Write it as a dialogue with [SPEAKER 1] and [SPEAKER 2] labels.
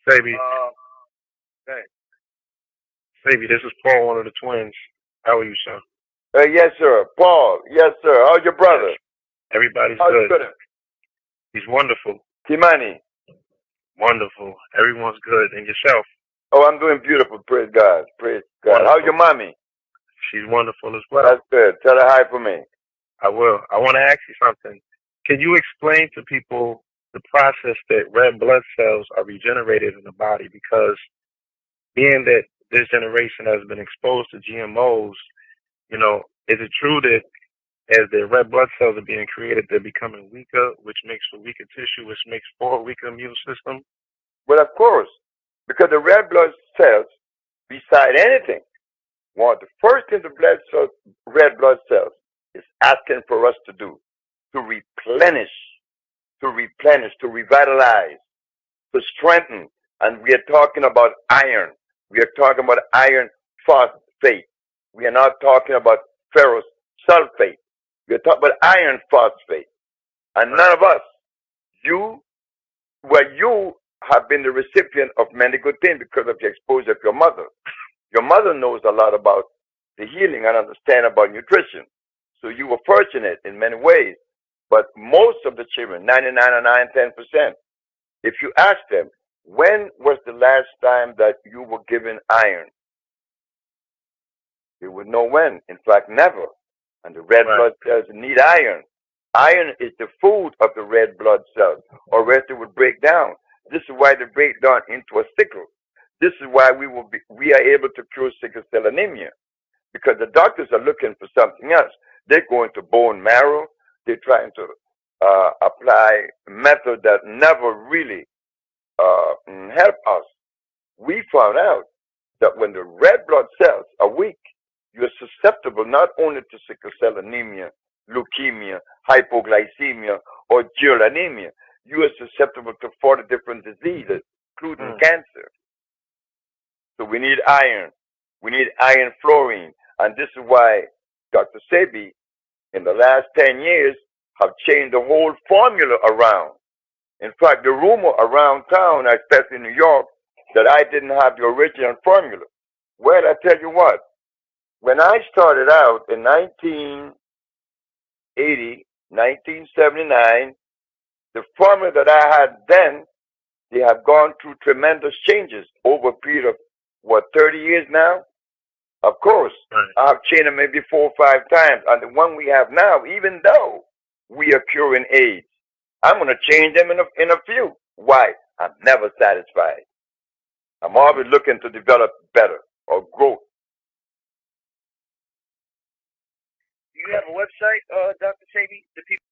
[SPEAKER 1] Sebi,
[SPEAKER 2] Hey.
[SPEAKER 1] Sebi, this is Paul, one of the twins. How are you, sir?
[SPEAKER 2] Yes, sir. Paul. Yes, sir. How's your brother?
[SPEAKER 1] Yes. Everybody's
[SPEAKER 2] How's
[SPEAKER 1] good.
[SPEAKER 2] good?
[SPEAKER 1] He's wonderful.
[SPEAKER 2] Kimani.
[SPEAKER 1] Wonderful. Everyone's good. And yourself?
[SPEAKER 2] Oh, I'm doing beautiful. Praise God. Praise God.
[SPEAKER 1] Wonderful.
[SPEAKER 2] How's your mommy?
[SPEAKER 1] She's wonderful as well.
[SPEAKER 2] That's good. Tell her hi for me.
[SPEAKER 1] I will. I want to ask you something. Can you explain to people the process that red blood cells are regenerated in the body? Because being that this generation has been exposed to GMOs, is it true that as the red blood cells are being created, they're becoming weaker, which makes for weaker tissue, which makes for a weaker immune system?
[SPEAKER 2] Well, of course, because the red blood cells, beside anything, the first thing the red blood cells is asking for us to do, to replenish, to revitalize, to strengthen. And we are talking about iron. We are talking about iron phosphate. We are not talking about ferrous sulfate. We are talking about iron phosphate. And none of us, you have been the recipient of many good things because of the exposure of your mother. Your mother knows a lot about the healing and understand about nutrition. So you were fortunate in many ways. But most of the children, 99.9%, if you ask them, when was the last time that you were given iron? They would know when. In fact, never. And the red blood cells need iron. Iron is the food of the red blood cells, or else it would break down. This is why they break down into a sickle. This is why we are able to cure sickle cell anemia, because the doctors are looking for something else. They're going to bone marrow. They're trying to apply methods that never really help us. We found out that when the red blood cells are weak, you're susceptible not only to sickle cell anemia, leukemia, hypoglycemia, or dual anemia. You are susceptible to 40 different diseases, including cancer. So we need iron. We need iron fluorine. And this is why Dr. Sebi, in the last 10 years, have changed the whole formula around. In fact, the rumor around town, especially in New York, that I didn't have the original formula. Well, I tell you what, when I started out in 1980, 1979, the formula that I had then, they have gone through tremendous changes over a period of, 30 years now? Of course, I've changed it maybe 4 or 5 times. And the one we have now, even though we are curing AIDS, I'm going to change them in a few. Why? I'm never satisfied. I'm always looking to develop better or growth.
[SPEAKER 3] Do you have a website, Dr. Sebi? The people